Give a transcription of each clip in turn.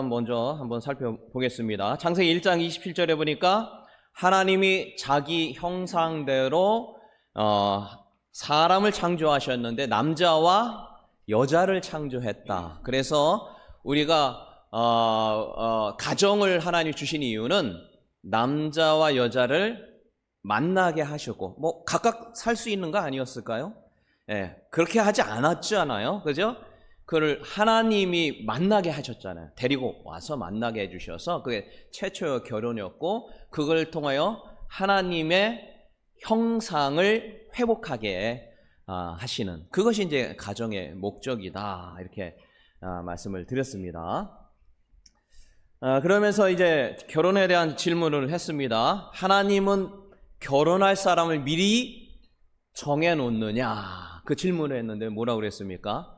먼저 한번 살펴보겠습니다. 창세기 1장 27절에 보니까 하나님이 자기 형상대로 사람을 창조하셨는데 남자와 여자를 창조했다. 그래서 우리가 가정을 하나님이 주신 이유는 남자와 여자를 만나게 하셨고, 뭐 각각 살 수 있는 거 아니었을까요? 예, 그렇게 하지 않았잖아요. 그죠? 그를 하나님이 만나게 하셨잖아요. 데리고 와서 만나게 해주셔서 그게 최초의 결혼이었고, 그걸 통하여 하나님의 형상을 회복하게 하시는, 그것이 이제 가정의 목적이다, 이렇게 말씀을 드렸습니다. 그러면서 이제 결혼에 대한 질문을 했습니다. 하나님은 결혼할 사람을 미리 정해놓느냐, 그 질문을 했는데 뭐라고 그랬습니까?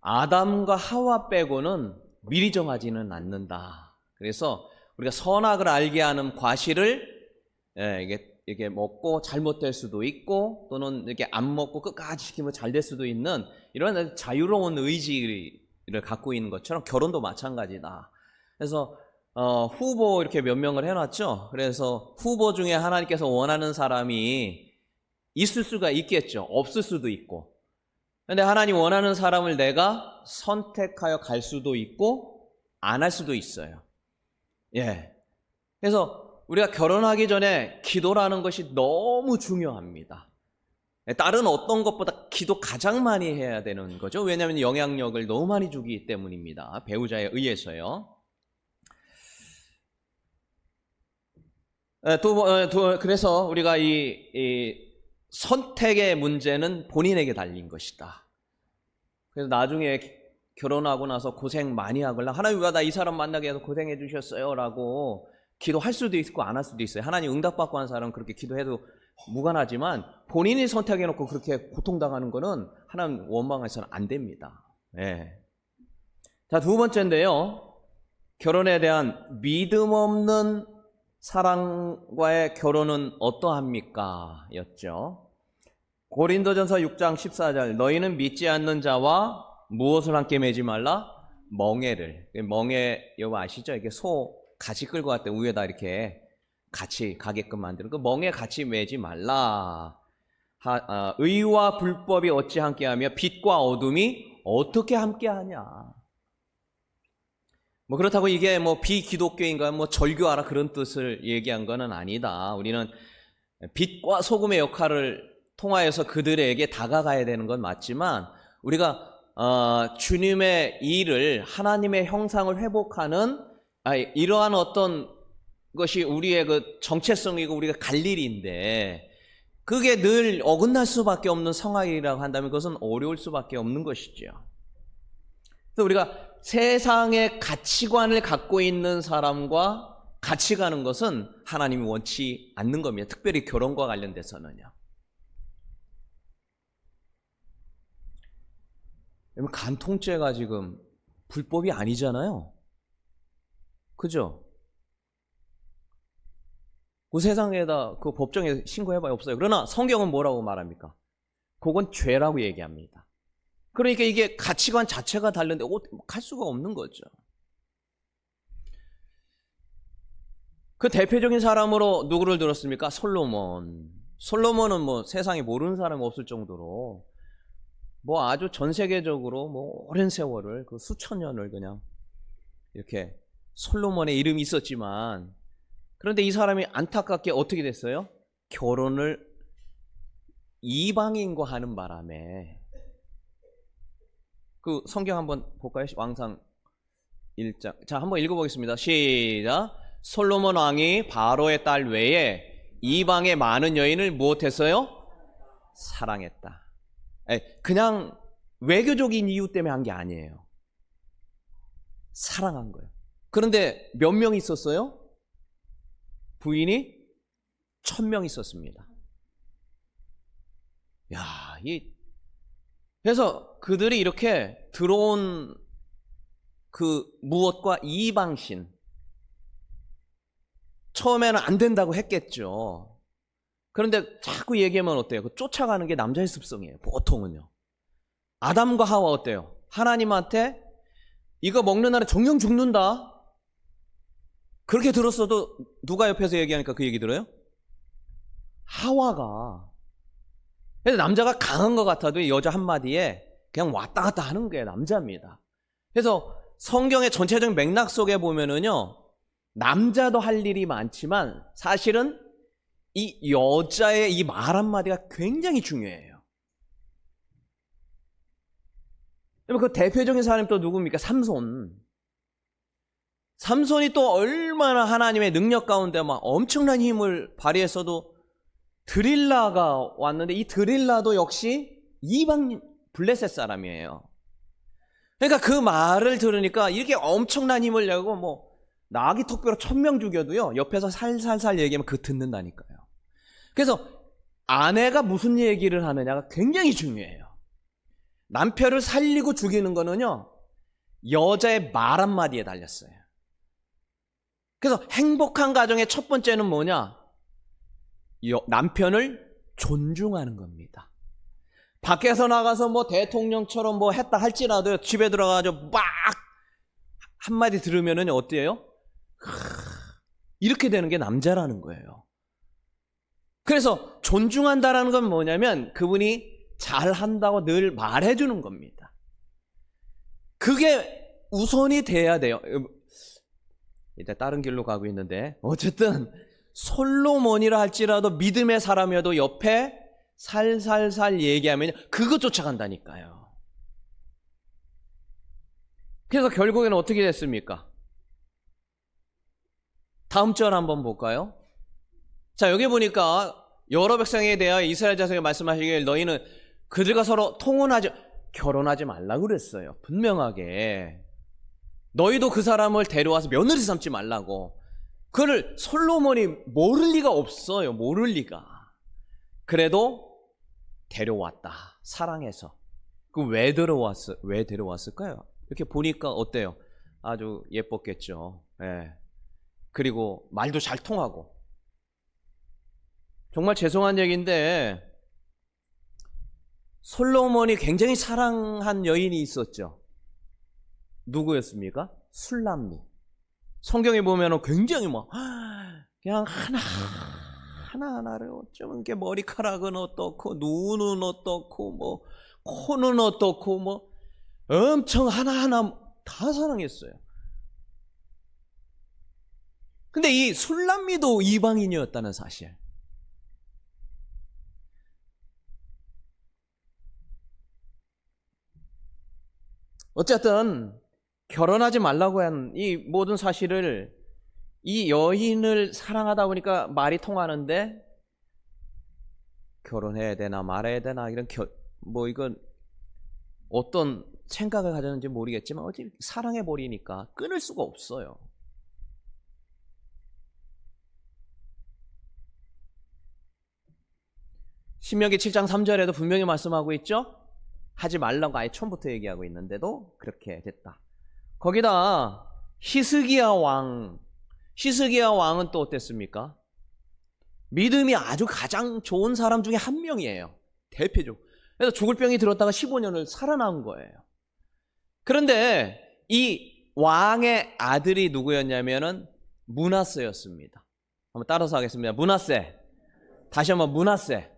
아담과 하와 빼고는 미리 정하지는 않는다. 그래서 우리가 선악을 알게 하는 과실을 이게 먹고 잘못될 수도 있고, 또는 이렇게 안 먹고 끝까지 지키면 잘 될 수도 있는 이런 자유로운 의지를 갖고 있는 것처럼 결혼도 마찬가지다. 그래서 후보 이렇게 몇 명을 해놨죠. 그래서 후보 중에 하나님께서 원하는 사람이 있을 수가 있겠죠. 없을 수도 있고. 근데 하나님 원하는 사람을 내가 선택하여 갈 수도 있고 안 할 수도 있어요. 예. 그래서 우리가 결혼하기 전에 기도라는 것이 너무 중요합니다. 다른 어떤 것보다 기도 가장 많이 해야 되는 거죠. 왜냐하면 영향력을 너무 많이 주기 때문입니다. 배우자에 의해서요. 그래서 우리가 이 선택의 문제는 본인에게 달린 것이다. 그래서 나중에 결혼하고 나서 고생 많이 하거나, 하나님 왜 나 이 사람 만나게 해서 고생해 주셨어요? 라고 기도할 수도 있고 안 할 수도 있어요. 하나님 응답받고 하는 사람은 그렇게 기도해도 무관하지만, 본인이 선택해놓고 그렇게 고통당하는 거는 하나님 원망해서는 안 됩니다. 네. 자, 두 번째인데요. 결혼에 대한 믿음 없는 사랑과의 결혼은 어떠합니까? 였죠. 고린도전서 6장 14절, 너희는 믿지 않는 자와 무엇을 함께 매지 말라? 멍에를. 멍에 여러분 아시죠? 이렇게 소 같이 끌고 갈 때 위에다 이렇게 같이 가게끔 만드는 그 멍에 같이 매지 말라. 의와 불법이 어찌 함께하며 빛과 어둠이 어떻게 함께하냐. 뭐 그렇다고 이게 뭐 비기독교인가 뭐 절교하라 그런 뜻을 얘기한 거는 아니다. 우리는 빛과 소금의 역할을 통하여서 그들에게 다가가야 되는 건 맞지만, 우리가 주님의 일을, 하나님의 형상을 회복하는 이러한 어떤 것이 우리의 그 정체성이고 우리가 갈 일인데, 그게 늘 어긋날 수밖에 없는 상황이라고 한다면 그것은 어려울 수밖에 없는 것이죠. 그래서 우리가 세상의 가치관을 갖고 있는 사람과 같이 가는 것은 하나님이 원치 않는 겁니다. 특별히 결혼과 관련돼서는요. 간통죄가 지금 불법이 아니잖아요. 그죠? 그 세상에다 그 법정에 신고해봐야 없어요. 그러나 성경은 뭐라고 말합니까? 그건 죄라고 얘기합니다. 그러니까 이게 가치관 자체가 다른데 할 수가 없는 거죠. 그 대표적인 사람으로 누구를 들었습니까? 솔로몬. 솔로몬은 뭐 세상에 모르는 사람이 없을 정도로 뭐 아주 전 세계적으로 뭐 오랜 세월을, 그 수천 년을 그냥 이렇게 솔로몬의 이름이 있었지만, 그런데 이 사람이 안타깝게 어떻게 됐어요? 결혼을 이방인과 하는 바람에. 그 성경 한번 볼까요? 왕상 1장. 자, 한번 읽어보겠습니다. 시작. 솔로몬 왕이 바로의 딸 외에 이방의 많은 여인을 무엇했어요? 사랑했다. 그냥 외교적인 이유 때문에 한 게 아니에요. 사랑한 거예요. 그런데 몇 명 있었어요? 부인이 1000명 있었습니다. 야, 그래서 그들이 이렇게 들어온 그 무엇과 이방신, 처음에는 안 된다고 했겠죠. 그런데 자꾸 얘기하면 어때요? 쫓아가는 게 남자의 습성이에요. 보통은요. 아담과 하와 어때요? 하나님한테 이거 먹는 날에 정령 죽는다. 그렇게 들었어도 누가 옆에서 얘기하니까 그 얘기 들어요? 하와가. 그래서 남자가 강한 것 같아도 여자 한마디에 그냥 왔다 갔다 하는 게 남자입니다. 그래서 성경의 전체적인 맥락 속에 보면은요, 남자도 할 일이 많지만 사실은 이 여자의 이 말 한마디가 굉장히 중요해요. 그 대표적인 사람이 또 누굽니까? 삼손. 삼손이 또 얼마나 하나님의 능력 가운데 막 엄청난 힘을 발휘했어도 드릴라가 왔는데 이 드릴라도 역시 이방 블레셋 사람이에요. 그러니까 그 말을 들으니까 이렇게 엄청난 힘을 내고 뭐 나귀 턱뼈로 1000명 죽여도요, 옆에서 살살살 얘기하면 그 듣는다니까요. 그래서 아내가 무슨 얘기를 하느냐가 굉장히 중요해요. 남편을 살리고 죽이는 거는요, 여자의 말 한마디에 달렸어요. 그래서 행복한 가정의 첫 번째는 뭐냐? 남편을 존중하는 겁니다. 밖에서 나가서 뭐 대통령처럼 뭐 했다 할지라도 집에 들어가서 막 한마디 들으면은 어때요? 이렇게 되는 게 남자라는 거예요. 그래서 존중한다라는 건 뭐냐면 그분이 잘한다고 늘 말해주는 겁니다. 그게 우선이 돼야 돼요. 이제 다른 길로 가고 있는데 어쨌든 솔로몬이라 할지라도 믿음의 사람이어도 옆에 살살살 얘기하면 그거 쫓아간다니까요. 그래서 결국에는 어떻게 됐습니까? 다음 절 한번 볼까요? 자, 여기 보니까 여러 백성에 대하여 이스라엘 자손에게 말씀하시길 너희는 그들과 서로 결혼하지 말라고 그랬어요. 분명하게. 너희도 그 사람을 데려와서 며느리 삼지 말라고. 그걸 솔로몬이 모를 리가 없어요. 모를 리가. 그래도 데려왔다. 사랑해서. 왜 데려왔을까요? 이렇게 보니까 어때요? 아주 예뻤겠죠. 예. 그리고 말도 잘 통하고. 정말 죄송한 얘기인데 솔로몬이 굉장히 사랑한 여인이 있었죠. 누구였습니까? 술람미. 성경에 보면 굉장히 뭐 그냥 하나하나를 어쩌면 게 머리카락은 어떻고 눈은 어떻고 뭐 코는 어떻고 뭐 엄청 하나하나 다 사랑했어요. 근데 이 술람미도 이방인이었다는 사실. 어쨌든 결혼하지 말라고 한 이 모든 사실을 이 여인을 사랑하다 보니까 말이 통하는데 결혼해야 되나 말아야 되나 이런 뭐 이건 어떤 생각을 가졌는지 모르겠지만 어차피 사랑해 버리니까 끊을 수가 없어요. 신명기 7장 3절에도 분명히 말씀하고 있죠. 하지 말라고 아예 처음부터 얘기하고 있는데도 그렇게 됐다. 거기다 히스기야 왕은 또 어땠습니까? 믿음이 아주 가장 좋은 사람 중에 한 명이에요. 대표적. 그래서 죽을 병이 들었다가 15년을 살아난 거예요. 그런데 이 왕의 아들이 누구였냐면은 므낫세였습니다. 한번 따라서 하겠습니다. 므낫세. 다시 한번 므낫세.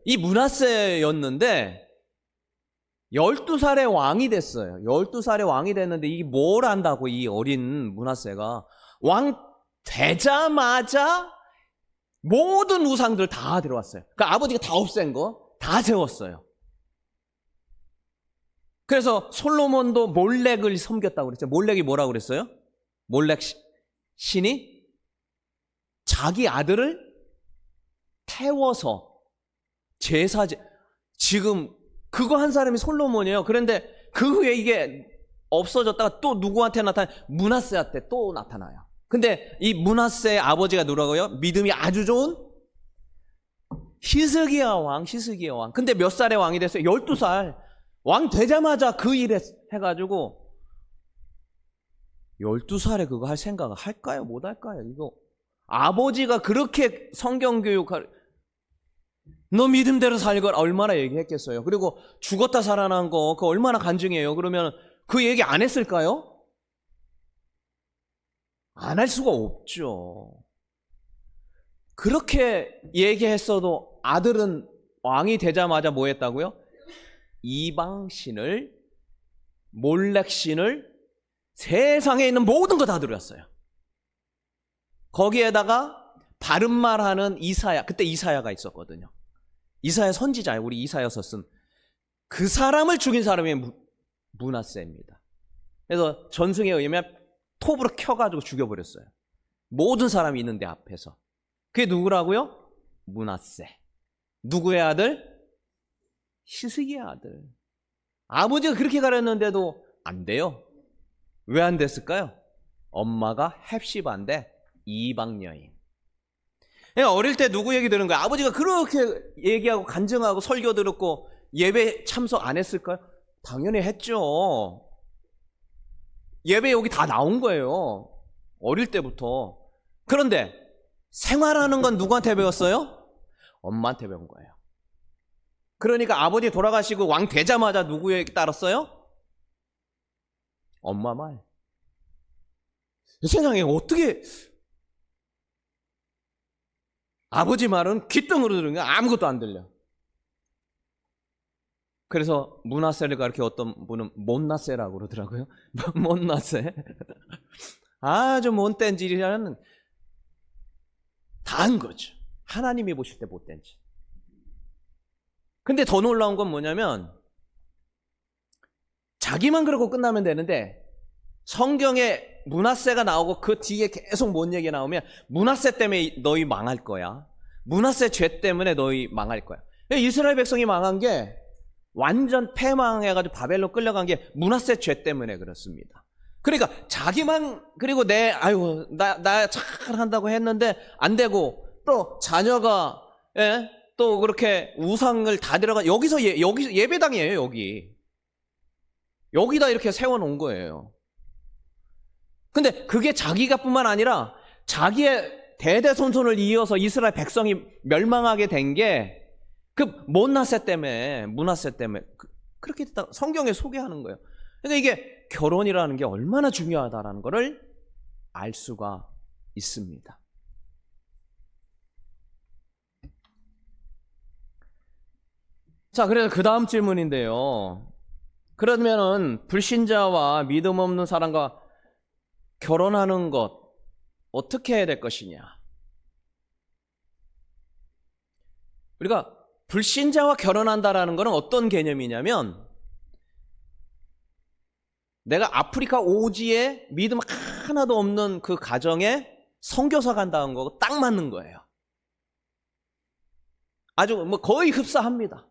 이 므낫세였는데 12살의 왕이 됐어요. 12살의 왕이 됐는데 이게 뭘 안다고 이 어린 므낫세가 왕 되자마자 모든 우상들 다 들어왔어요. 그러니까 아버지가 다 없앤 거 다 세웠어요. 그래서 솔로몬도 몰렉을 섬겼다고 그랬죠. 몰렉이 뭐라고 그랬어요? 몰렉 신이 자기 아들을 태워서 지금 그거 한 사람이 솔로몬이에요. 그런데 그 후에 이게 없어졌다가 또 누구한테 므낫세한테 또 나타나요. 근데 이 므낫세의 아버지가 누구라고요? 믿음이 아주 좋은 히스기야 왕. 근데 몇 살의 왕이 됐어요? 12살. 왕 되자마자 그 일 해가지고 12살에 그거 할 생각을 할까요? 못 할까요? 이거 아버지가 그렇게 성경교육할 너 믿음대로 살걸 얼마나 얘기했겠어요. 그리고 죽었다 살아난 거 그거 얼마나 간증해요. 그러면 그 얘기 안 했을까요? 안 할 수가 없죠. 그렇게 얘기했어도 아들은 왕이 되자마자 뭐 했다고요? 이방신을, 몰렉신을, 세상에 있는 모든 거 다 드렸어요. 거기에다가 바른 말하는 이사야, 그때 이사야가 있었거든요. 이사야 선지자예요. 우리 이사야서 쓴. 그 사람을 죽인 사람이 므낫세입니다. 그래서 전승에 의하면 톱으로 켜가지고 죽여버렸어요. 모든 사람이 있는데 앞에서. 그게 누구라고요? 므낫세. 누구의 아들? 히스기야 아들. 아버지가 그렇게 가르쳤는데도 안 돼요. 왜 안 됐을까요? 엄마가 헵시바인데 이방 여인. 어릴 때 누구 얘기 들은 거야? 아버지가 그렇게 얘기하고 간증하고 설교 들었고 예배 참석 안 했을까요? 당연히 했죠. 예배 여기 다 나온 거예요. 어릴 때부터. 그런데 생활하는 건 누구한테 배웠어요? 엄마한테 배운 거예요. 그러니까 아버지 돌아가시고 왕 되자마자 누구 얘기 따랐어요? 엄마 말. 세상에 어떻게 아버지 말은 귓등으로 들은 게 아무것도 안 들려. 그래서 므낫세를 가르쳐 어떤 분은 못나세라고 그러더라고요. 못나세. 아주 못된 짓이라는 다 한 거죠. 하나님이 보실 때 못된 짓. 근데 더 놀라운 건 뭐냐면 자기만 그러고 끝나면 되는데 성경에 므낫세가 나오고 그 뒤에 계속 뭔 얘기 나오면 므낫세 때문에 너희 망할 거야. 므낫세 죄 때문에 너희 망할 거야. 이스라엘 백성이 망한 게 완전 패망해가지고 바벨론 끌려간 게 므낫세 죄 때문에 그렇습니다. 그러니까 자기만 그리고 나 잘한다고 했는데 안 되고 또 자녀가 또 그렇게 우상을 다 들어가 여기서 예배당이에요. 여기다 이렇게 세워놓은 거예요. 근데 그게 자기가 뿐만 아니라 자기의 대대손손을 이어서 이스라엘 백성이 멸망하게 된 게 그 므낫세 때문에 그렇게 됐다 성경에 소개하는 거예요. 그러니까 이게 결혼이라는 게 얼마나 중요하다라는 것을 알 수가 있습니다. 자, 그래서 그 다음 질문인데요. 그러면은 불신자와 믿음 없는 사람과 결혼하는 것 어떻게 해야 될 것이냐? 우리가 불신자와 결혼한다라는 것은 어떤 개념이냐면 내가 아프리카 오지에 믿음 하나도 없는 그 가정에 선교사 간다는 거고 딱 맞는 거예요. 아주 거의 흡사합니다.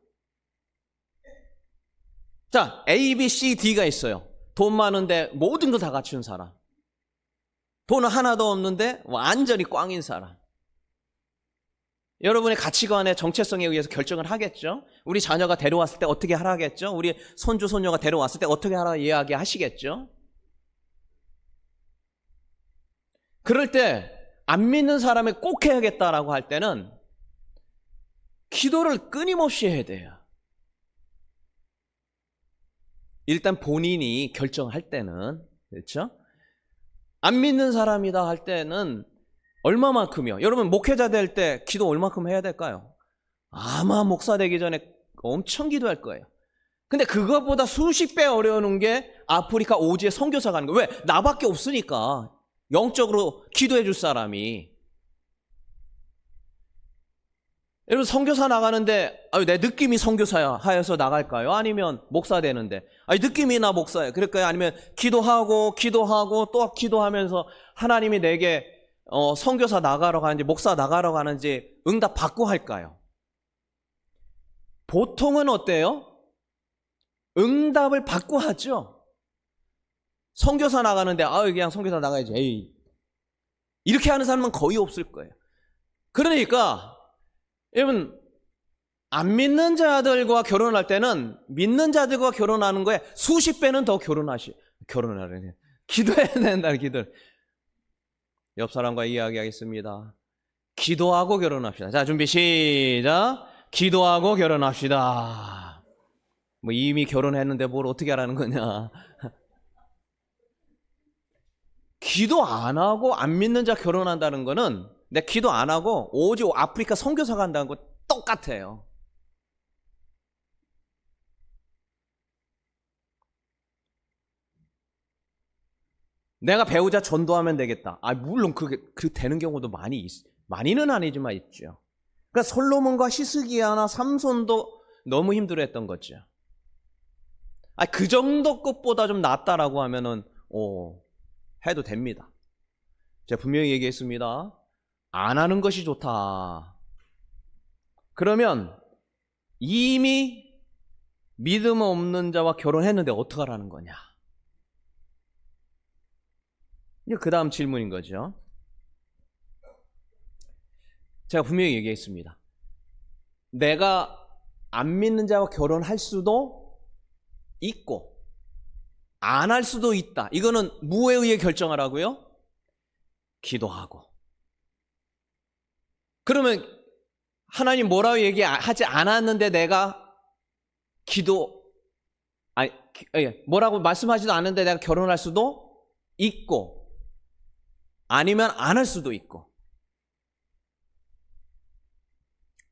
자, A, B, C, D가 있어요. 돈 많은데 모든 거 다 갖춘 사람. 돈은 하나도 없는데 완전히 꽝인 사람. 여러분의 가치관의 정체성에 의해서 결정을 하겠죠. 우리 자녀가 데려왔을 때 어떻게 하라겠죠. 우리 손주, 손녀가 데려왔을 때 어떻게 하라 이야기하시겠죠. 그럴 때 안 믿는 사람이 꼭 해야겠다라고 할 때는 기도를 끊임없이 해야 돼요. 일단 본인이 결정할 때는, 그렇죠? 안 믿는 사람이다 할 때는 얼마만큼이요? 여러분 목회자 될 때 기도 얼마큼 해야 될까요? 아마 목사 되기 전에 엄청 기도할 거예요. 근데 그것보다 수십 배 어려운 게 아프리카 오지에 선교사 가는 거예요. 왜? 나밖에 없으니까. 영적으로 기도해 줄 사람이. 여러분 선교사 나가는데 내 느낌이 선교사야 하여서 나갈까요? 아니면 목사 되는데 느낌이 나 목사야 그럴까요? 아니면 기도하고 또 기도하면서 하나님이 내게 선교사 나가러 가는지 목사 나가러 가는지 응답 받고 할까요? 보통은 어때요? 응답을 받고 하죠. 선교사 나가는데 그냥 선교사 나가야지 에이 이렇게 하는 사람은 거의 없을 거예요. 그러니까 여러분 안 믿는 자들과 결혼할 때는 믿는 자들과 결혼하는 거에 수십 배는 더 결혼하려니 기도해야 된다. 기도를 옆 사람과 이야기하겠습니다. 기도하고 결혼합시다. 자, 준비 시작. 기도하고 결혼합시다. 이미 결혼했는데 뭘 어떻게 하라는 거냐. 기도 안 하고 안 믿는 자 결혼한다는 거는 내 기도 안 하고 오직 아프리카 선교사 간다는 거 똑같아요. 내가 배우자 전도하면 되겠다. 물론 그게 되는 경우도 많이는 아니지만 있죠. 그러니까 솔로몬과 히스기야나 삼손도 너무 힘들어했던 거죠. 그 정도 것보다 좀 낫다라고 하면은 해도 됩니다. 제가 분명히 얘기했습니다. 안 하는 것이 좋다. 그러면 이미 믿음 없는 자와 결혼했는데 어떡하라는 거냐? 그 다음 질문인 거죠. 제가 분명히 얘기했습니다. 내가 안 믿는 자와 결혼할 수도 있고 안 할 수도 있다. 이거는 무에 의해 결정하라고요? 기도하고. 그러면 하나님 뭐라고 얘기하지 않았는데 내가 뭐라고 말씀하지도 않는데 내가 결혼할 수도 있고 아니면 안 할 수도 있고.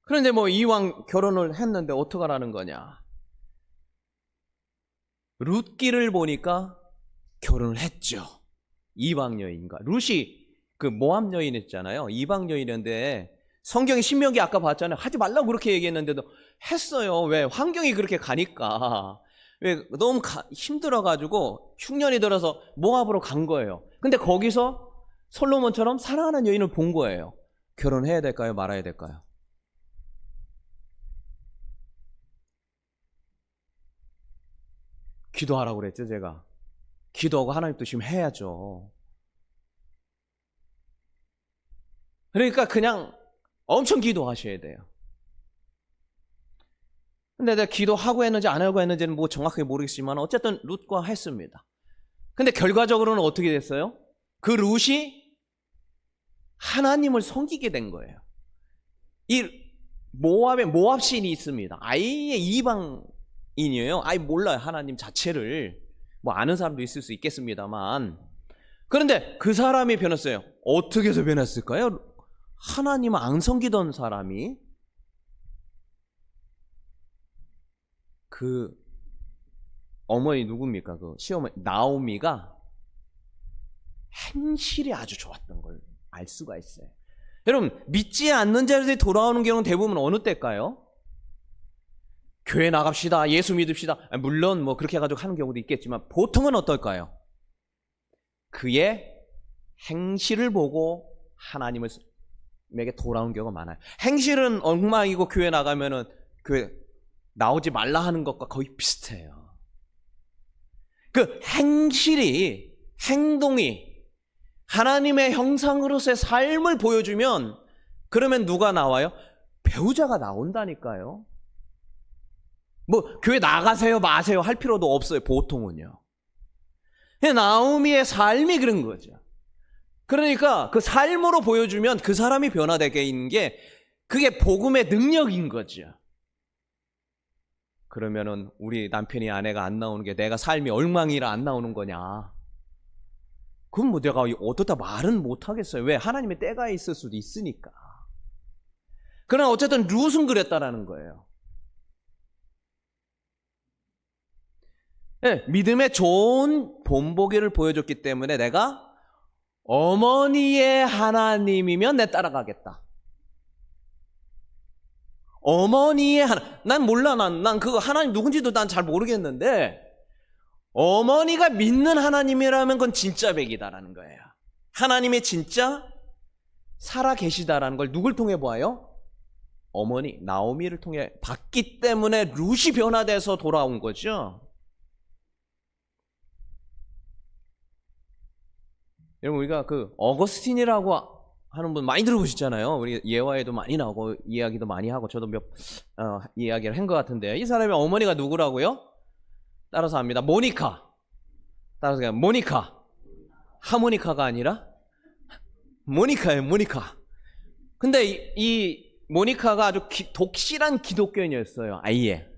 그런데 이왕 결혼을 했는데 어떡하라는 거냐? 룻기를 보니까 결혼을 했죠. 이방 여인과. 룻이 그 모압 여인 있잖아요. 이방 여인인데 성경의 신명기 아까 봤잖아요. 하지 말라고 그렇게 얘기했는데도 했어요. 왜? 환경이 그렇게 가니까. 왜? 너무 힘들어가지고 흉년이 들어서 모압으로 간 거예요. 근데 거기서 솔로몬처럼 사랑하는 여인을 본 거예요. 결혼해야 될까요? 말아야 될까요? 기도하라고 그랬죠, 제가. 기도하고 하나님 뜻이면 해야죠. 그러니까 그냥 엄청 기도하셔야 돼요. 근데 내가 기도하고 했는지 안 하고 했는지는 정확하게 모르겠지만 어쨌든 룻과 했습니다. 근데 결과적으로는 어떻게 됐어요? 그 룻이 하나님을 섬기게 된 거예요. 이 모압에 모압 신이 있습니다. 아예 이방인이에요. 아예 몰라요, 하나님 자체를. 아는 사람도 있을 수 있겠습니다만. 그런데 그 사람이 변했어요. 어떻게 해서 변했을까요? 하나님을 안 섬기던 사람이 그 어머니 누굽니까? 그 시어머니 나오미가 행실이 아주 좋았던 걸 알 수가 있어요. 여러분, 믿지 않는 자들이 돌아오는 경우는 대부분 어느 때일까요? 교회 나갑시다, 예수 믿읍시다. 물론 그렇게 해가지고 하는 경우도 있겠지만 보통은 어떨까요? 그의 행실을 보고 하나님에게 돌아온 경우가 많아요. 행실은 엉망이고 교회 나가면은 교회 나오지 말라 하는 것과 거의 비슷해요. 그 행동이 하나님의 형상으로서의 삶을 보여주면 그러면 누가 나와요? 배우자가 나온다니까요. 교회 나가세요 마세요 할 필요도 없어요, 보통은요. 나오미의 삶이 그런 거죠. 그러니까 그 삶으로 보여주면 그 사람이 변화되게 있는 게 그게 복음의 능력인 거죠. 그러면은 우리 남편이 아내가 안 나오는 게 내가 삶이 엉망이라 안 나오는 거냐? 그럼 내가 어떻다 말은 못 하겠어요. 왜? 하나님의 때가 있을 수도 있으니까. 그러나 어쨌든 룻은 그랬다라는 거예요. 네, 믿음의 좋은 본보기를 보여줬기 때문에 내가 어머니의 하나님이면 내 따라가겠다. 어머니의 난 몰라. 난 그거 하나님 누군지도 난 잘 모르겠는데 어머니가 믿는 하나님이라면 그건 진짜 백이다라는 거예요. 하나님이 진짜 살아 계시다라는 걸 누굴 통해 보아요? 어머니 나오미를 통해 봤기 때문에 룻이 변화돼서 돌아온 거죠. 여러분, 우리가 그 어거스틴이라고 하는 분 많이 들어보셨잖아요. 우리 예화에도 많이 나오고 이야기도 많이 하고 저도 이야기를 한 것 같은데, 이 사람의 어머니가 누구라고요? 따라서 합니다. 모니카. 따라서 그냥 모니카. 하모니카가 아니라 모니카예요, 모니카. 근데 이 모니카가 아주 독실한 기독교인이었어요, 아예.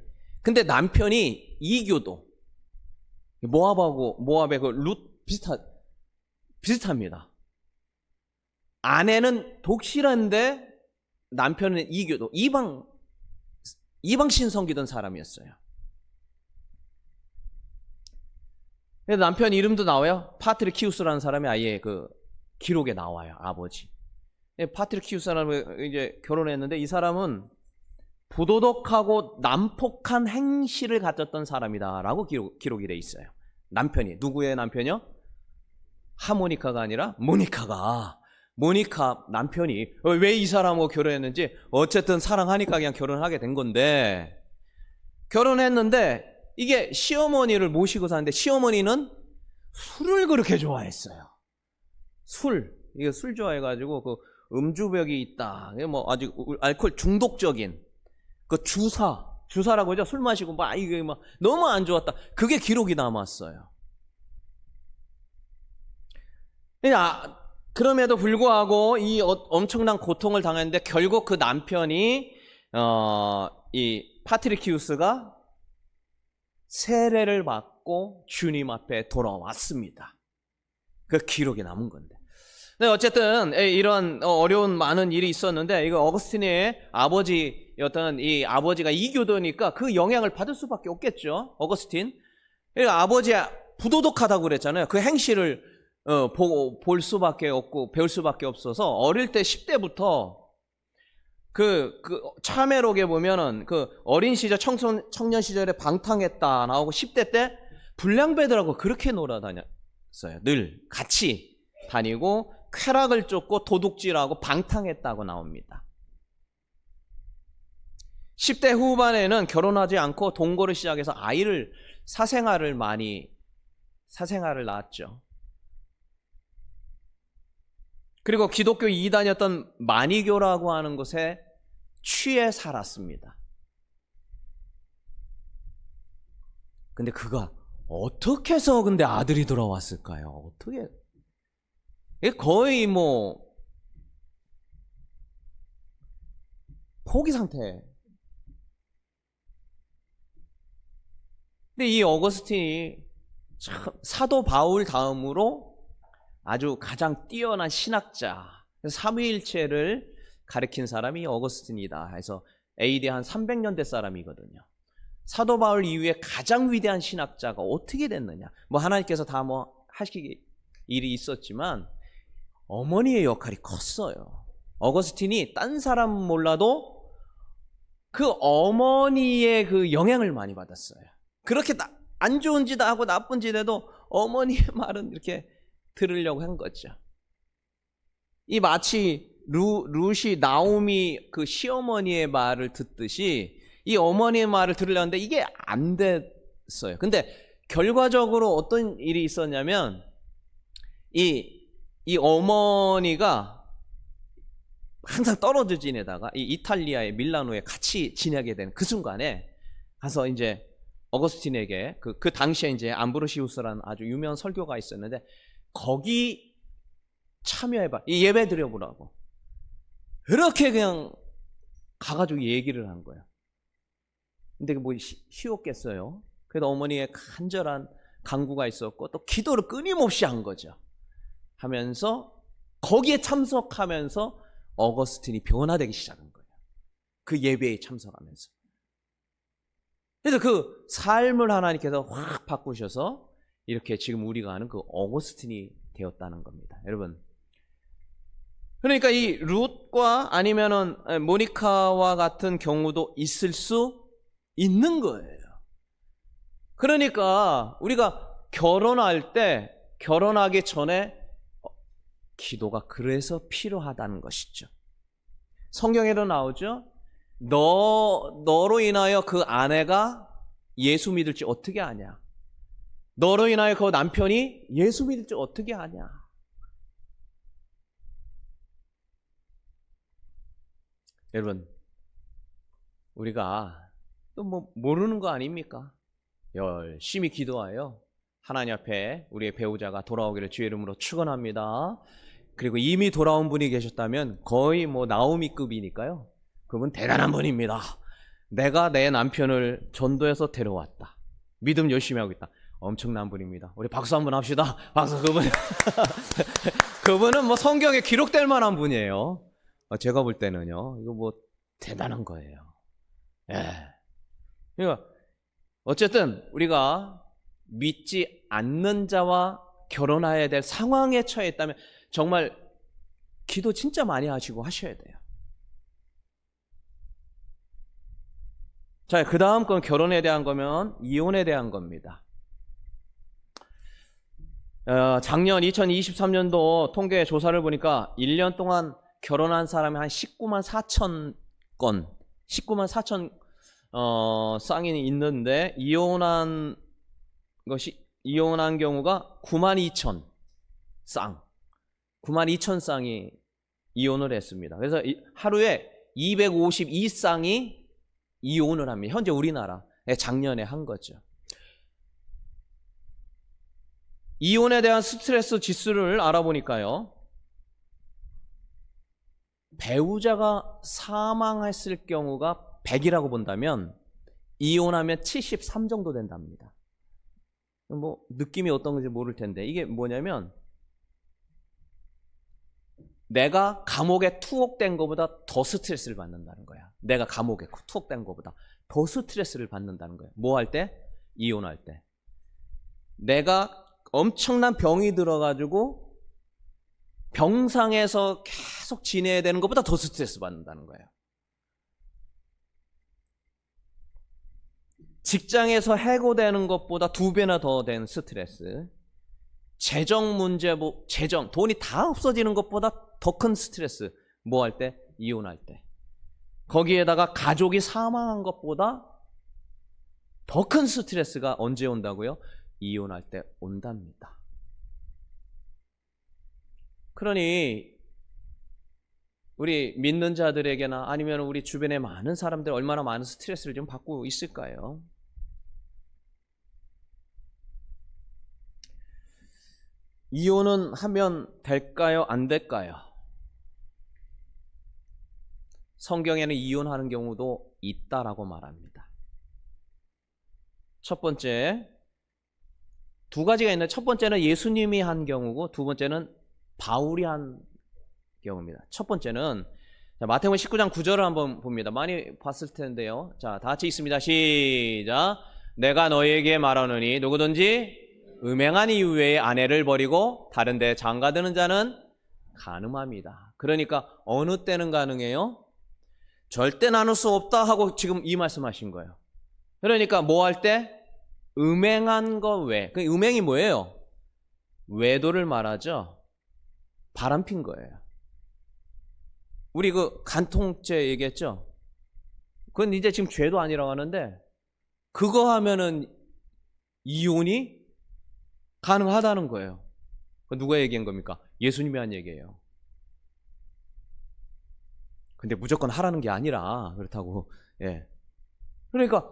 근데 남편이 이교도. 모압의 그 룻 비슷한 비슷합니다. 아내는 독실한데 남편은 이교도, 이방 신성기던 사람이었어요. 남편 이름도 나와요. 파트리키우스라는 사람이 아예 그 기록에 나와요. 아버지. 파트리키우스라는 이제 결혼했는데 이 사람은 부도덕하고 난폭한 행실을 가졌던 사람이다라고 기록이 돼 있어요. 남편이. 누구의 남편이요? 하모니카가 아니라 모니카 남편이 왜 이 사람하고 결혼했는지 어쨌든 사랑하니까 그냥 결혼하게 된 건데, 결혼했는데 이게 시어머니를 모시고 사는데 시어머니는 술을 그렇게 좋아했어요. 이게 술 좋아해가지고 그 음주벽이 있다. 뭐 아주 알코올 중독적인 그 주사라고 하죠. 술 마시고 막 이게 막 너무 안 좋았다. 그게 기록이 남았어요. 그럼에도 불구하고 이 엄청난 고통을 당했는데 결국 그 남편이 이 파트리키우스가 세례를 받고 주님 앞에 돌아왔습니다. 그 기록이 남은 건데. 네, 어쨌든 이런 어려운 많은 일이 있었는데 이거 어거스틴의 아버지였던 이 아버지가 이교도니까 그 영향을 받을 수밖에 없겠죠. 어거스틴. 아버지가 부도덕하다고 그랬잖아요. 그 행실을 볼 수밖에 없고 배울 수밖에 없어서 어릴 때 10대부터 그 참회록에 보면은 그 어린 시절 청년 시절에 방탕했다 나오고 10대 때 불량배들하고 그렇게 놀아다녔어요. 늘 같이 다니고 쾌락을 쫓고 도둑질하고 방탕했다고 나옵니다. 10대 후반에는 결혼하지 않고 동거를 시작해서 사생아를 낳았죠. 그리고 기독교 이단이었던 마니교라고 하는 곳에 취해 살았습니다. 근데 그가 어떻게 해서 근데 아들이 돌아왔을까요? 어떻게? 이게 거의 뭐 포기 상태. 근데 이 어거스틴이 사도 바울 다음으로 아주 가장 뛰어난 신학자, 삼위일체를 가리킨 사람이 어거스틴이다 해서 AD 한 300년대 사람이거든요. 사도 바울 이후에 가장 위대한 신학자가 어떻게 됐느냐? 뭐 하나님께서 다 뭐 하시기 일이 있었지만 어머니의 역할이 컸어요. 어거스틴이 딴 사람 몰라도 그 어머니의 그 영향을 많이 받았어요. 그렇게 안 좋은 짓 하고 나쁜 짓 해도 어머니의 말은 이렇게 들으려고 한 거죠. 이 마치 룻이 나오미 그 시어머니의 말을 듣듯이 이 어머니의 말을 들으려는데 이게 안 됐어요. 근데 결과적으로 어떤 일이 있었냐면 이 어머니가 항상 떨어져 지내다가 이 이탈리아의 밀라노에 같이 지내게 된 그 순간에 가서 이제 어거스틴에게 그 당시에 이제 암브로시우스라는 아주 유명한 설교가 있었는데 거기 참여해봐. 이 예배 드려보라고. 그렇게 그냥 가가지고 얘기를 한 거예요. 근데 뭐 쉬웠겠어요? 그래도 어머니의 간절한 간구가 있었고 또 기도를 끊임없이 한 거죠. 하면서 거기에 참석하면서 어거스틴이 변화되기 시작한 거예요. 그 예배에 참석하면서. 그래서 그 삶을 하나님께서 확 바꾸셔서 이렇게 지금 우리가 아는 그 어거스틴이 되었다는 겁니다. 여러분. 그러니까 이 룻과 아니면은 모니카와 같은 경우도 있을 수 있는 거예요. 그러니까 우리가 결혼할 때 결혼하기 전에 기도가 그래서 필요하다는 것이죠. 성경에도 나오죠. 너로 인하여 그 아내가 예수 믿을지 어떻게 아냐? 너로 인하여 그 남편이 예수 믿을지 어떻게 아냐? 여러분, 우리가 또 뭐 모르는 거 아닙니까? 열심히 기도하여 하나님 앞에 우리의 배우자가 돌아오기를 주의 이름으로 축원합니다. 그리고 이미 돌아온 분이 계셨다면 거의 뭐 나오미급이니까요. 그분 대단한 분입니다. 내가 내 남편을 전도해서 데려왔다. 믿음 열심히 하고 있다. 엄청난 분입니다. 우리 박수 한번 합시다. 박수. 그분은 뭐 성경에 기록될 만한 분이에요. 제가 볼 때는요. 이거 뭐 대단한 거예요. 예. 그러니까 어쨌든 우리가 믿지 않는 자와 결혼해야 될 상황에 처해 있다면 정말 기도 진짜 많이 하시고 하셔야 돼요. 자, 그 다음 건 결혼에 대한 거면 이혼에 대한 겁니다. 작년 2023년도 통계 조사를 보니까 1년 동안 결혼한 사람이 한 19만 4천 건, 19만 4천 쌍이 있는데 이혼한 경우가 9만 2천 쌍, 9만 2천 쌍이 이혼을 했습니다. 그래서 하루에 252쌍이 이혼을 합니다. 현재 우리나라에 작년에 한 거죠. 이혼에 대한 스트레스 지수를 알아보니까요, 배우자가 사망했을 경우가 100이라고 본다면 이혼하면 73 정도 된답니다. 뭐 느낌이 어떤 건지 모를 텐데 이게 뭐냐면 내가 감옥에 투옥된 것보다 더 스트레스를 받는다는 거야. 내가 감옥에 투옥된 것보다 더 스트레스를 받는다는 거야. 뭐 할 때? 이혼할 때. 내가 엄청난 병이 들어가지고 병상에서 계속 지내야 되는 것보다 더 스트레스 받는다는 거예요. 직장에서 해고되는 것보다 2배나 더 된 스트레스. 재정 문제, 돈이 다 없어지는 것보다 더 큰 스트레스. 뭐 할 때? 이혼할 때. 거기에다가 가족이 사망한 것보다 더 큰 스트레스가 언제 온다고요? 이혼할 때 온답니다. 그러니 우리 믿는 자들에게나 아니면 우리 주변의 많은 사람들 얼마나 많은 스트레스를 좀 받고 있을까요? 이혼은 하면 될까요? 안 될까요? 성경에는 이혼하는 경우도 있다라고 말합니다. 첫 번째, 두 가지가 있는데 첫 번째는 예수님이 한 경우고 두 번째는 바울이 한 경우입니다. 첫 번째는 마태복음 19장 9절을 한번 봅니다. 많이 봤을 텐데요. 자, 다 같이 읽습니다. 시작. 내가 너희에게 말하노니 누구든지 음행한 이후에 아내를 버리고 다른 데 장가드는 자는 간음합니다. 그러니까 어느 때는 가능해요? 절대 나눌 수 없다 하고 지금 이 말씀하신 거예요. 그러니까 뭐 할 때? 음행한 거 외. 그 음행이 뭐예요? 외도를 말하죠. 바람핀 거예요. 우리 그 간통죄 얘기했죠? 그건 이제 지금 죄도 아니라고 하는데 그거 하면은 이혼이 가능하다는 거예요. 누가 얘기한 겁니까? 예수님이 한 얘기예요. 근데 무조건 하라는 게 아니라 그렇다고. 예. 그러니까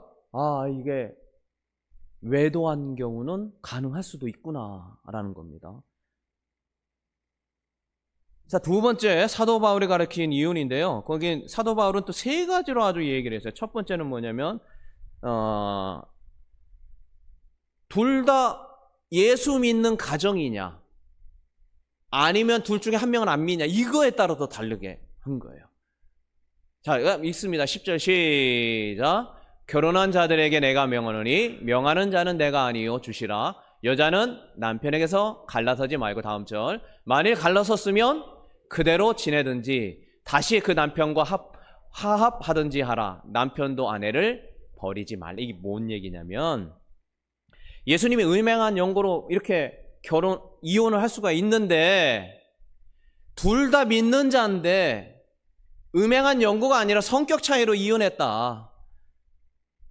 이게 외도한 경우는 가능할 수도 있구나라는 겁니다. 자, 두 번째 사도 바울이 가르친 이혼인데요. 거기 사도 바울은 또 세 가지로 아주 얘기를 했어요. 첫 번째는 뭐냐면 둘 다 예수 믿는 가정이냐 아니면 둘 중에 한 명은 안 믿냐 이거에 따라서 다르게 한 거예요. 자, 읽습니다. 10절 시작. 결혼한 자들에게 내가 명하노니 명하는 자는 내가 아니요 주시라. 여자는 남편에게서 갈라서지 말고. 다음 절. 만일 갈라섰으면 그대로 지내든지 다시 그 남편과 화합하든지 하라. 남편도 아내를 버리지 말라. 이게 뭔 얘기냐면 예수님이 음행한 연고로 이렇게 이혼을 할 수가 있는데 둘 다 믿는 자인데 음행한 연고가 아니라 성격 차이로 이혼했다.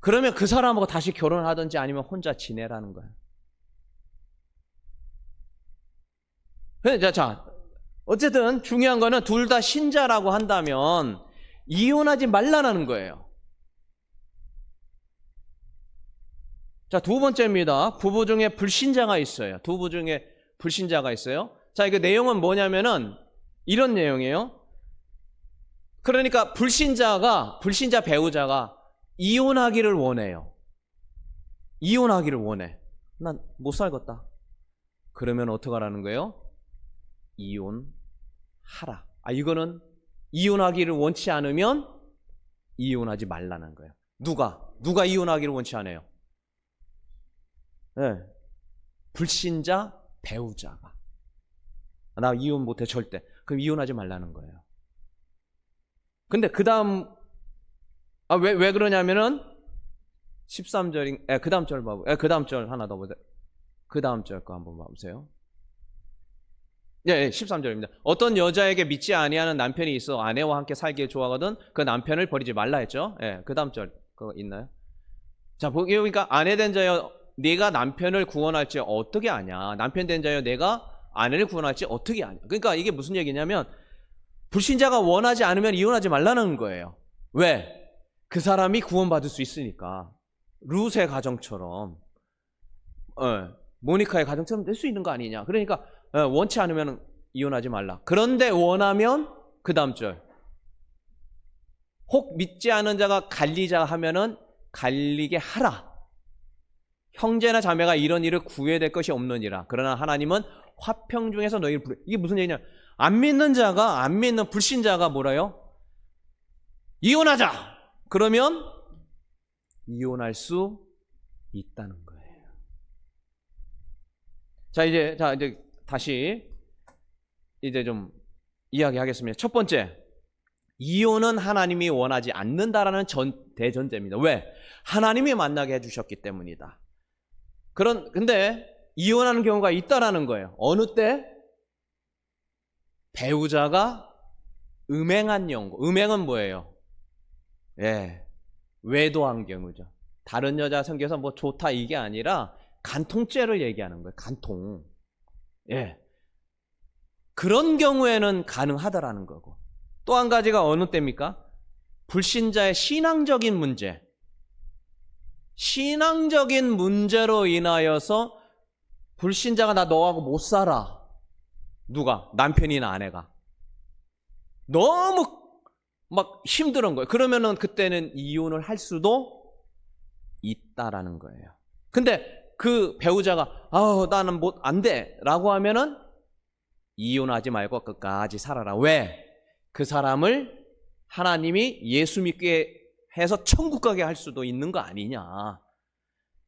그러면 그 사람하고 다시 결혼하든지 아니면 혼자 지내라는 거예요. 자, 어쨌든 중요한 거는 둘 다 신자라고 한다면 이혼하지 말라는 거예요. 자, 두 번째입니다. 부부 중에 불신자가 있어요. 부부 중에 불신자가 있어요. 자, 이거 내용은 뭐냐면은 이런 내용이에요. 그러니까 불신자 배우자가 이혼하기를 원해요. 이혼하기를 원해. 난 못 살겠다. 그러면 어떡하라는 거예요? 이혼하라. 이거는 이혼하기를 원치 않으면 이혼하지 말라는 거예요. 누가 이혼하기를 원치 않아요? 네. 불신자 배우자가. 나 이혼 못해 절대. 그럼 이혼하지 말라는 거예요. 근데 그 다음 왜 그러냐면은 13절인 그 다음 절 봐보. 그 다음 절 하나 더 보세요. 그 다음 절 거 한번 봐보세요. 13절입니다. 어떤 여자에게 믿지 아니하는 남편이 있어 아내와 함께 살기를 좋아하거든 그 남편을 버리지 말라 했죠. 그 다음 절 그거 있나요? 자, 그러니까 아내 된 자여 네가 남편을 구원할지 어떻게 아냐. 남편 된 자여 내가 아내를 구원할지 어떻게 아냐. 그러니까 이게 무슨 얘기냐면 불신자가 원하지 않으면 이혼하지 말라는 거예요. 왜? 그 사람이 구원받을 수 있으니까. 룻의 가정처럼 모니카의 가정처럼 될 수 있는 거 아니냐. 그러니까 원치 않으면 이혼하지 말라. 그런데 원하면 그 다음 절 혹 믿지 않은 자가 갈리자 하면은 갈리게 하라. 형제나 자매가 이런 일을 구해될 것이 없느니라. 그러나 하나님은 화평 중에서 너희를 부르. 이게 무슨 얘기냐? 안 믿는 불신자가 뭐라요? 이혼하자. 그러면 이혼할 수 있다는 거예요. 자, 이제 다시 좀 이야기하겠습니다. 첫 번째, 이혼은 하나님이 원하지 않는다라는 대전제입니다. 왜? 하나님이 만나게 해주셨기 때문이다. 근데 이혼하는 경우가 있다라는 거예요. 어느 때? 배우자가 음행한 경우. 음행은 뭐예요? 외도한 경우죠. 다른 여자 생겨서 뭐 좋다 이게 아니라 간통죄를 얘기하는 거예요. 간통. 그런 경우에는 가능하다라는 거고. 또 한 가지가 어느 때입니까? 불신자의 신앙적인 문제. 신앙적인 문제로 인하여서 불신자가 나 너하고 못 살아. 누가? 남편이나 아내가. 너무 막 힘든 거예요. 그러면은 그때는 이혼을 할 수도 있다라는 거예요. 근데 그 배우자가 나는 안 돼 라고 하면은 이혼하지 말고 끝까지 살아라. 왜? 그 사람을 하나님이 예수 믿게 해서 천국 가게 할 수도 있는 거 아니냐.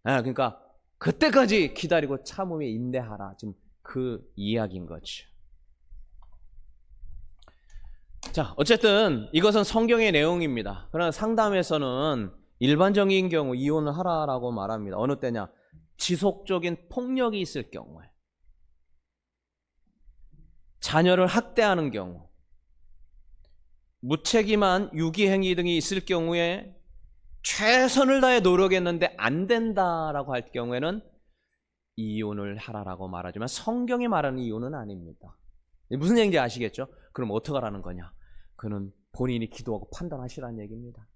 그러니까 그때까지 기다리고 참음에 인내하라. 지금 그 이야기인 거죠. 자, 어쨌든 이것은 성경의 내용입니다. 그러나 상담에서는 일반적인 경우 이혼을 하라라고 말합니다. 어느 때냐? 지속적인 폭력이 있을 경우에, 자녀를 학대하는 경우, 무책임한 유기행위 등이 있을 경우에 최선을 다해 노력했는데 안 된다라고 할 경우에는 이혼을 하라라고 말하지만 성경이 말하는 이혼은 아닙니다. 무슨 얘기인지 아시겠죠? 그럼 어떻게 하라는 거냐? 그는 본인이 기도하고 판단하시라는 얘기입니다.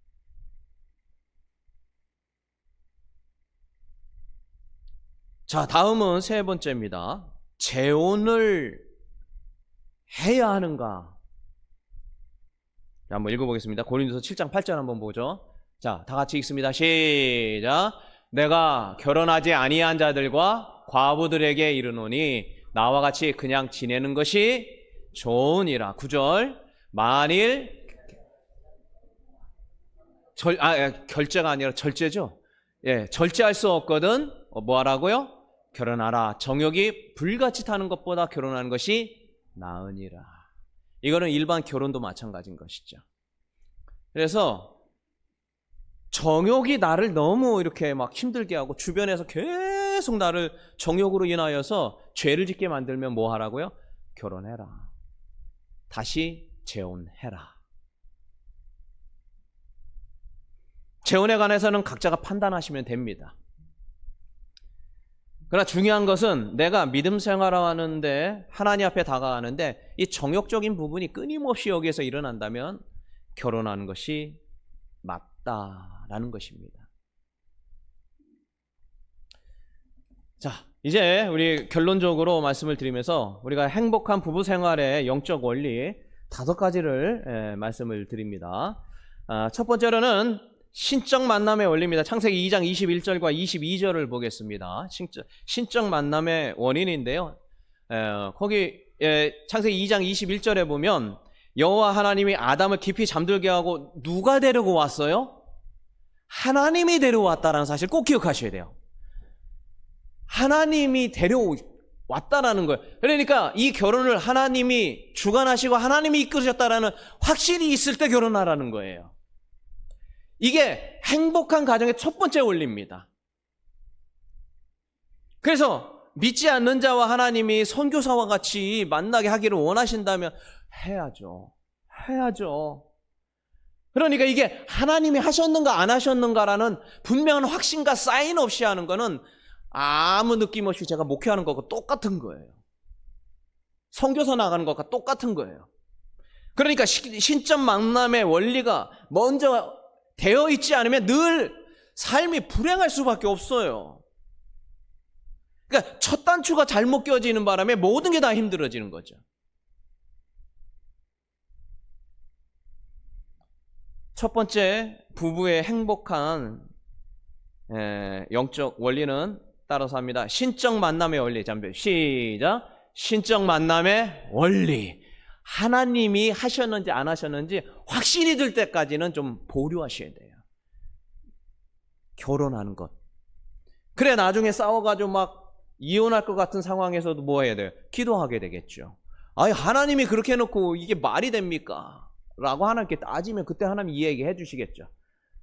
자, 다음은 세 번째입니다. 재혼을 해야 하는가? 자, 한번 읽어보겠습니다. 고린도서 7장 8절 한번 보죠. 자, 다 같이 읽습니다. 시작. 내가 결혼하지 아니한 자들과 과부들에게 이르노니 나와 같이 그냥 지내는 것이 좋으니라. 9절. 만일 결제가 아니라 절제죠. 절제할 수 없거든 뭐 하라고요? 결혼하라. 정욕이 불같이 타는 것보다 결혼하는 것이 나으니라. 이거는 일반 결혼도 마찬가지인 것이죠. 그래서 정욕이 나를 너무 이렇게 막 힘들게 하고 주변에서 계속 나를 정욕으로 인하여서 죄를 짓게 만들면 뭐 하라고요? 결혼해라. 다시 재혼해라. 재혼에 관해서는 각자가 판단하시면 됩니다. 그러나 중요한 것은 내가 믿음 생활하는데 하나님 앞에 다가가는데 이 정욕적인 부분이 끊임없이 여기에서 일어난다면 결혼하는 것이 맞다라는 것입니다. 자, 이제 우리 결론적으로 말씀을 드리면서 우리가 행복한 부부 생활의 영적 원리 5가지를 말씀을 드립니다. 첫 번째로는 신적 만남의 원리입니다. 창세기 2장 21절과 22절을 보겠습니다. 신적 만남의 원인인데요. 거기 창세기 2장 21절에 보면 여호와 하나님이 아담을 깊이 잠들게 하고 누가 데리고 왔어요? 하나님이 데려왔다라는 사실 꼭 기억하셔야 돼요. 하나님이 데려왔다라는 거예요. 그러니까 이 결혼을 하나님이 주관하시고 하나님이 이끌으셨다라는 확신이 있을 때 결혼하라는 거예요. 이게 행복한 가정의 첫 번째 원리입니다. 그래서 믿지 않는 자와 하나님이 선교사와 같이 만나게 하기를 원하신다면 해야죠. 그러니까 이게 하나님이 하셨는가 안 하셨는가라는 분명한 확신과 사인 없이 하는 거는 아무 느낌 없이 제가 목회하는 것과 똑같은 거예요. 선교사 나가는 것과 똑같은 거예요. 그러니까 신적 만남의 원리가 먼저 되어 있지 않으면 늘 삶이 불행할 수밖에 없어요. 그러니까 첫 단추가 잘못 껴지는 바람에 모든 게 다 힘들어지는 거죠. 첫 번째 부부의 행복한 영적 원리는 따라서 합니다. 신적 만남의 원리. 시작. 신적 만남의 원리. 하나님이 하셨는지 안 하셨는지 확신이 들 때까지는 좀 보류하셔야 돼요. 결혼하는 것. 그래 나중에 싸워가지고 막 이혼할 것 같은 상황에서도 뭐 해야 돼요? 기도하게 되겠죠. 아니 하나님이 그렇게 해놓고 이게 말이 됩니까? 라고 하나님께 따지면 그때 하나님 이 얘기 해주시겠죠.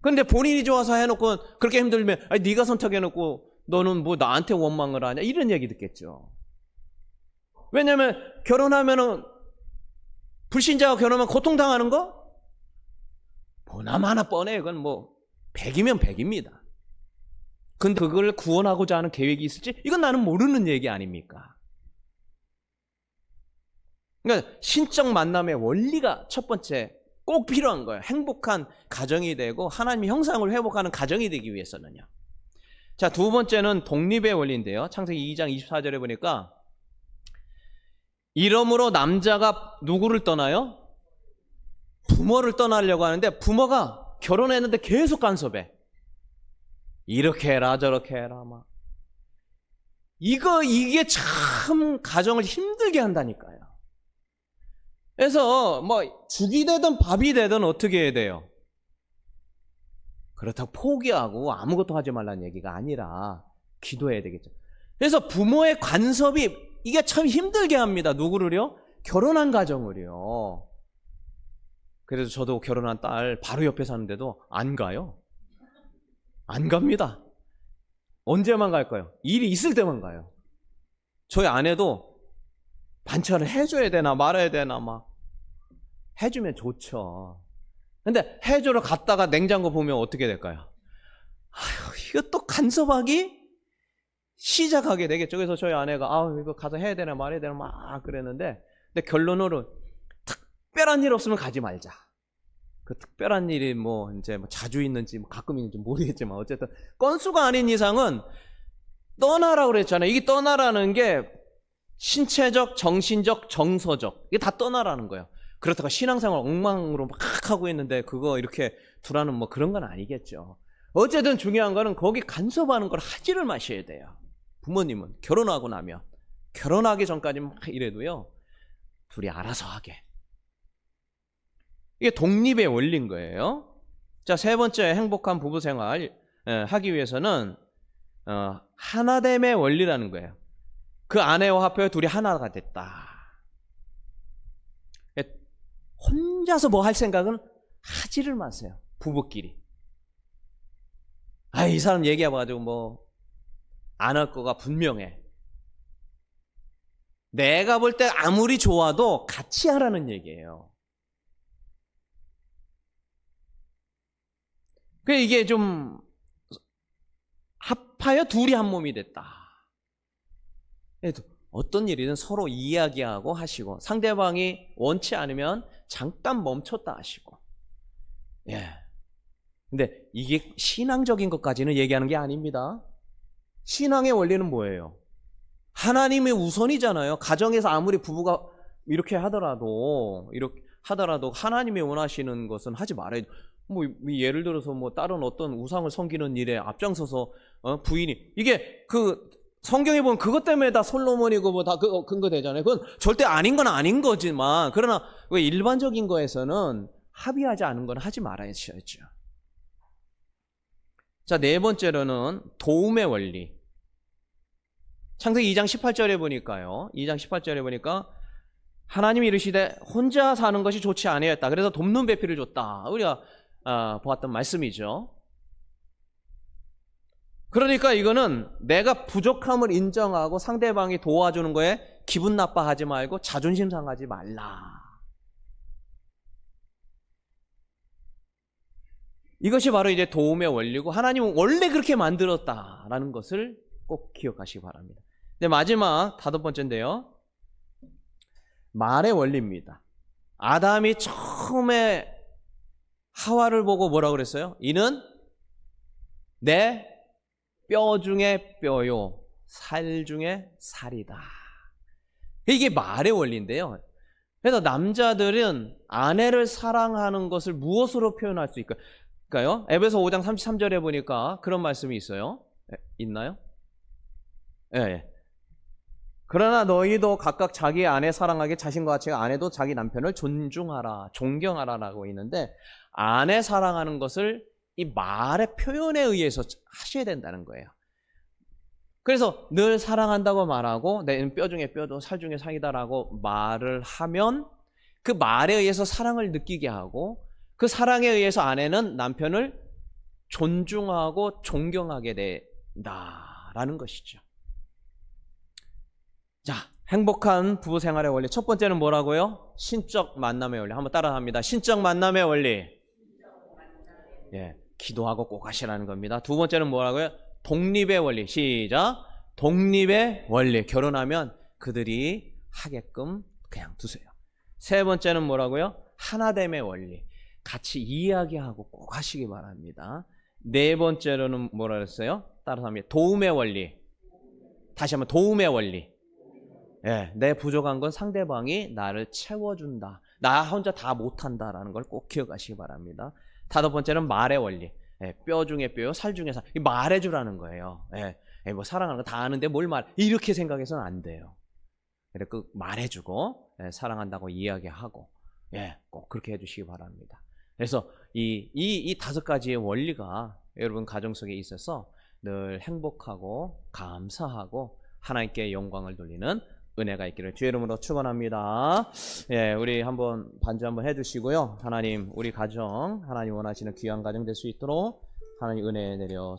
근데 본인이 좋아서 해놓고 그렇게 힘들면 아니 네가 선택해놓고 너는 뭐 나한테 원망을 하냐 이런 얘기 듣겠죠. 왜냐하면 결혼하면은 불신자가 결혼하면 고통당하는 거? 보나마나 뻔해요. 그건 뭐 100이면 100입니다. 근데 그걸 구원하고자 하는 계획이 있을지 이건 나는 모르는 얘기 아닙니까? 그러니까 신적 만남의 원리가 첫 번째 꼭 필요한 거예요. 행복한 가정이 되고 하나님의 형상을 회복하는 가정이 되기 위해서는요. 자, 두 번째는 독립의 원리인데요. 창세기 2장 24절에 보니까 이러므로 남자가 누구를 떠나요? 부모를 떠나려고 하는데 부모가 결혼했는데 계속 간섭해. 이렇게 해라 저렇게 해라 막. 이게 참 가정을 힘들게 한다니까요. 그래서 뭐 죽이 되든 밥이 되든 어떻게 해야 돼요? 그렇다고 포기하고 아무것도 하지 말라는 얘기가 아니라 기도해야 되겠죠. 그래서 부모의 간섭이 이게 참 힘들게 합니다. 누구를요? 결혼한 가정을요. 그래서 저도 결혼한 딸 바로 옆에 사는데도 안 가요. 안 갑니다. 언제만 갈까요? 일이 있을 때만 가요. 저희 아내도 반찬을 해줘야 되나 말아야 되나 막 해주면 좋죠. 근데 해주러 갔다가 냉장고 보면 어떻게 될까요? 아휴, 이거 또 간섭하기 시작하게 되겠죠. 그래서 저희 아내가 이거 가서 해야 되나 말아야 되나 막 그랬는데 근데 결론으로 특별한 일 없으면 가지 말자. 그 특별한 일이 뭐 이제 뭐 자주 있는지 뭐 가끔 있는지 모르겠지만 어쨌든 건수가 아닌 이상은 떠나라고 그랬잖아요. 이게 떠나라는 게 신체적, 정신적, 정서적 이게 다 떠나라는 거예요. 그렇다고 신앙생활 엉망으로 막 하고 있는데 그거 이렇게 두라는 뭐 그런 건 아니겠죠. 어쨌든 중요한 거는 거기 간섭하는 걸 하지를 마셔야 돼요. 부모님은 결혼하고 나면 결혼하기 전까지 막 이래도요 둘이 알아서 하게. 이게 독립의 원리인 거예요. 자, 세 번째 행복한 부부 생활 하기 위해서는 하나됨의 원리라는 거예요. 그 아내와 합하여 둘이 하나가 됐다. 혼자서 뭐 할 생각은 하지를 마세요. 부부끼리. 이 사람 얘기해봐가지고 뭐 안 할 거가 분명해. 내가 볼 때 아무리 좋아도 같이 하라는 얘기예요. 그래 이게 좀 합하여 둘이 한 몸이 됐다. 어떤 일이든 서로 이야기하고 하시고 상대방이 원치 않으면 잠깐 멈췄다 하시고. 예. 근데 이게 신앙적인 것까지는 얘기하는 게 아닙니다. 신앙의 원리는 뭐예요? 하나님의 우선이잖아요. 가정에서 아무리 부부가 이렇게 하더라도 이렇게 하더라도 하나님이 원하시는 것은 하지 말아야 돼. 뭐 예를 들어서 뭐 다른 어떤 우상을 섬기는 일에 앞장서서 부인이 이게 그 성경에 보면 그것 때문에 다 솔로몬이고 뭐 다 근거 되잖아요. 그건 절대 아닌 건 아닌 거지만 그러나 왜 일반적인 거에서는 합의하지 않은 건 하지 말아야죠. 자, 네 번째로는 도움의 원리. 창세기 2장 18절에 보니까요. 2장 18절에 보니까 하나님이 이르시되 혼자 사는 것이 좋지 아니하였다. 그래서 돕는 배필을 줬다. 우리가 보았던 말씀이죠. 그러니까 이거는 내가 부족함을 인정하고 상대방이 도와주는 거에 기분 나빠하지 말고 자존심 상하지 말라. 이것이 바로 이제 도움의 원리고 하나님은 원래 그렇게 만들었다라는 것을 꼭 기억하시기 바랍니다. 네, 마지막 5번째인데요. 말의 원리입니다. 아담이 처음에 하와를 보고 뭐라고 그랬어요? 이는 내 뼈 중에 뼈요, 살 중에 살이다. 이게 말의 원리인데요. 그래서 남자들은 아내를 사랑하는 것을 무엇으로 표현할 수 있을까요? 에베소 5장 33절에 보니까 그런 말씀이 있어요. 있나요? 예. 그러나 너희도 각각 자기 아내 사랑하게 자신과 같이 아내도 자기 남편을 존중하라, 존경하라라고 있는데 아내 사랑하는 것을 이 말의 표현에 의해서 하셔야 된다는 거예요. 그래서 늘 사랑한다고 말하고 내 뼈 중에 뼈도 살 중에 살이다라고 말을 하면 그 말에 의해서 사랑을 느끼게 하고 그 사랑에 의해서 아내는 남편을 존중하고 존경하게 된다라는 것이죠. 자, 행복한 부부 생활의 원리. 첫 번째는 뭐라고요? 신적 만남의 원리. 한번 따라합니다. 신적 만남의 원리. 예, 기도하고 꼭 하시라는 겁니다. 두 번째는 뭐라고요? 독립의 원리. 시작. 독립의 원리. 결혼하면 그들이 하게끔 그냥 두세요. 세 번째는 뭐라고요? 하나됨의 원리. 같이 이야기하고 꼭 하시기 바랍니다. 네 번째로는 뭐라 그랬어요? 따라서 합니다. 도움의 원리. 다시 한번 도움의 원리. 예, 내 부족한 건 상대방이 나를 채워준다. 나 혼자 다 못한다라는 걸 꼭 기억하시기 바랍니다. 다섯 번째는 말의 원리. 예, 뼈 중에 뼈요, 살 중에 살. 말해주라는 거예요. 뭐 사랑하는 거 다 아는데 뭘 이렇게 생각해서는 안 돼요. 그래, 말해주고 사랑한다고 이야기하고 꼭 그렇게 해주시기 바랍니다. 그래서 이 5가지의 원리가 여러분 가정 속에 있어서 늘 행복하고 감사하고 하나님께 영광을 돌리는 은혜가 있기를 주의 이름으로 축원합니다. 우리 한번 반주 한번 해주시고요. 하나님, 우리 가정 하나님 원하시는 귀한 가정 될 수 있도록 하나님 은혜 내려